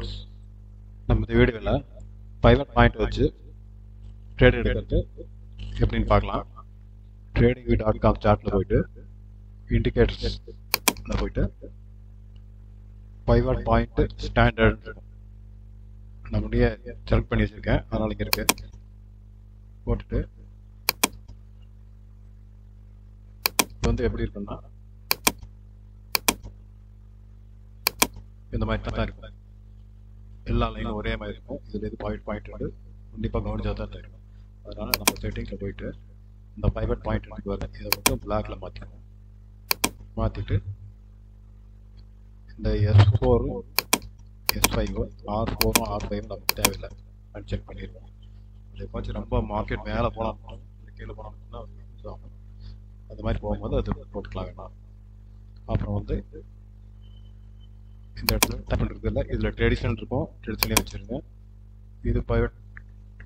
Viewers, நம்ம இந்த வீடியோவில் பைவட் பாயிண்ட் வச்சு ட்ரேட் எடுக்கிறது எப்படின்னு பார்க்கலாம். trading.com சார்ட்டில் போயிட்டு இண்டிகேட்டர்ஸில் போயிட்டு பைவட் பாயிண்ட் ஸ்டாண்டர்ட் நம்முடைய செலக்ட் பண்ணி வச்சுருக்கேன், அதனால் இங்கே இருக்கு போட்டுட்டு இப்போ வந்து எப்படி இருக்குன்னா இந்த மாதிரி தான் இருக்கும். எல்லா லைனும் ஒரே மாதிரி இருக்கும். இதில் இது பாயிண்ட் வந்து கண்டிப்பாக கவனிச்சா தான் இருக்கும். அதனால் நம்ம செட்டிங்ஸில் போயிட்டு இந்த பைவட் பாயிண்ட் வர இதை மட்டும் பிளாக்ல மாற்றிக்கணும். மாற்றிட்டு இந்த S4 S5 R4 R5 நமக்கு தேவையில்லை, அன்செக் பண்ணிடுவோம். எப்போச்சும் ரொம்ப மார்க்கெட் மேலே போனால் கீழே போனால் யூஸ் ஆகும். அந்த மாதிரி போகும்போது அது போட்டுக்கலாம் வேண்டாம். அப்புறம் வந்து இந்த இடத்துல டைம் இருக்குல்ல, இதில் ட்ரெடிஷ்னல் இருக்கும், ட்ரெடிஷ்னலே வச்சுருங்க. இது பைவட்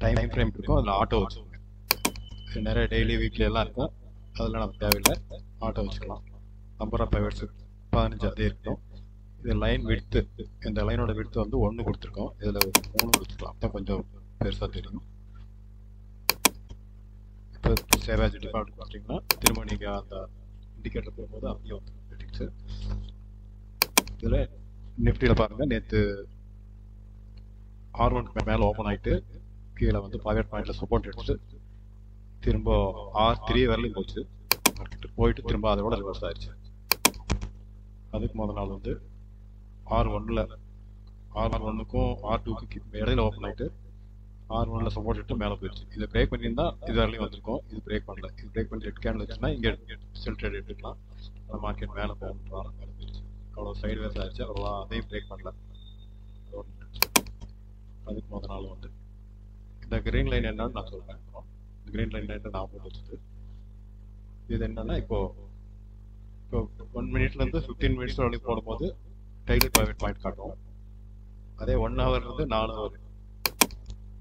டைம் ஃப்ரேம் இருக்கும், அதில் ஆட்டோ வச்சுருங்க. இது நிறைய டெய்லி வீக்லி எல்லாம் இருக்கும், அதெல்லாம் நமக்கு தேவையில்லை, ஆட்டோ வச்சுக்கலாம். நம்பர் ஆஃப் பைவட்ஸ் 15 அதே இருக்கும். இது லைன் விடுத்து, இந்த லைனோட விடுத்து வந்து 1 கொடுத்துருக்கோம், இதில் ஒரு 3 கொடுத்துக்கலாம், தான் கொஞ்சம் பெருசாக தெரியும். இப்போ சேவேஜ் டிஃபால்ட் பார்த்தீங்கன்னா திரும்ப நீங்கள் அந்த இண்டிகேட்டர் போகும்போது அப்படியே வந்து செட்டிங்ஸு. இதில் நிஃப்டியில் பாருங்கள், நேற்று R1 மேலே ஓப்பன் ஆகிட்டு கீழே வந்து பைவட் பாயிண்டில் சப்போர்ட் எடுத்து திரும்ப R3 வரலையும் போச்சு மார்க்கெட்டு, போயிட்டு திரும்ப அதோட ரிவர்ஸ் ஆயிடுச்சு. அதுக்கு முதல் நாள் வந்து R1க்கும் R2க்கும் இடையில ஓப்பன் ஆகிட்டு R1ல சப்போர்ட் எடுத்து மேலே போயிடுச்சு. இதை பிரேக் பண்ணியிருந்தா இது வரலையும் வந்திருக்கும், இது பிரேக் பண்ணல. இது பிரேக் பண்ணி ரெட் கேண்டில் வச்சுன்னா இங்கே செல் ட்ரேட் எடுத்துக்கலாம். அந்த மார்க்கெட் மேலே போகணும், மேலே போயிடுச்சு. அவ்வளோ சைடு வேஸ் ஆயிடுச்சு, அவ்வளோ அதையும் பிரேக் பண்ணல. அதுக்கு முதல் நாள் வந்து இந்த கிரீன் லைன் என்னன்னு நான் சொல்கிறேன். இந்த கிரீன் லைன் என்ன நான் போட்டு வச்சுது, இது என்னன்னா இப்போ 1 மினிட்லேருந்து 15 மினிட்ஸ் வரைக்கும் போடும்போது டெய்லி பைவட் பாயிண்ட் காட்டும். அதே 1 ஹவர்லேருந்து 4 ஹவர்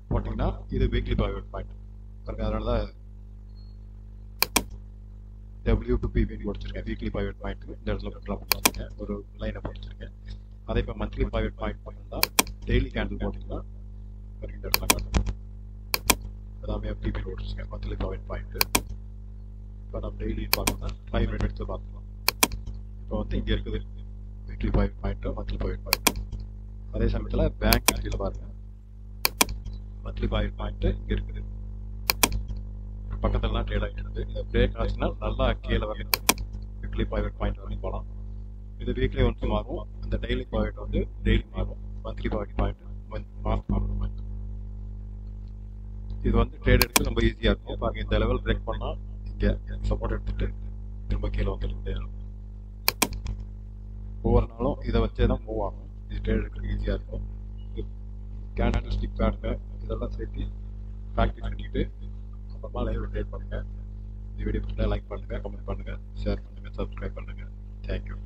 போட்டிங்கன்னா இது வீக்லி பைவட் பாயிண்ட் பாருங்க. அதனால தான் W2PB கொடுத்துருக்கேன், வீக்லி பைவட் பாயிண்ட். இந்த இடத்துல போட்டுருக்கேன், ஒரு லைனை போட்டுருக்கேன். அதே இப்போ மந்த்லி பைவட் பாயிண்ட் பண்ணா டெய்லி கேண்டில் போட்டிங்கன்னா இந்த இடத்துல காட்டும். எல்லாமே FTP போட்டுருக்கேன், மந்த்லி பைவட் பாயிண்ட். இப்போ நம்ம டெய்லி பார்த்தோம்னா 5 மினிட் எடுத்து பார்த்துக்கலாம். இப்போ வந்து இங்கே இருக்குது weekly pivot point, monthly pivot point. அதே சமயத்தில் பேங்க் நிஃப்டியில் பாருங்கள், மந்த்லி பைவட் பாயிண்ட் இங்கே இருக்குது, பக்கத்துலலாம் ட்ரேட் ஆகிட்டு இருக்குது. இதை பிரேக் ஆச்சுன்னா நல்லா கீழே வரைக்கும் வீக்லி பைவட் பாயிண்ட் வரைக்கும் போகலாம். இது வீக்லி ஒன்ஸ் மாறும், அந்த டெய்லி பைவட் வந்து டெய்லி மாறும், மந்த்லி பைவட் பாயிண்ட் மாதம் மாறும். இது வந்து ட்ரேட் எடுத்து ரொம்ப ஈஸியாக இருக்கும் பாருங்க. இந்த லெவல் பிரேக் பண்ணால் இங்கே சப்போர்ட் எடுத்துட்டு திரும்ப கீழே வந்துட்டு ஒவ்வொரு நாளும் இதை வச்சே தான் மூவ் ஆகும். இது ட்ரேட் எடுக்கிறது ஈஸியாக இருக்கும். கேண்டில் ஸ்டிக் பேட்ரு இதெல்லாம் சேர்த்து ப்ராக்டிஸ் பண்ணிட்டு அப்புறமா லைவ் ட்ரேட் பண்ணுங்கள். இந்த வீடியோ லைக் பண்ணுங்கள், கமெண்ட் பண்ணுங்கள், ஷேர் பண்ணுங்கள், சப்ஸ்கிரைப் பண்ணுங்கள். தேங்க்யூ.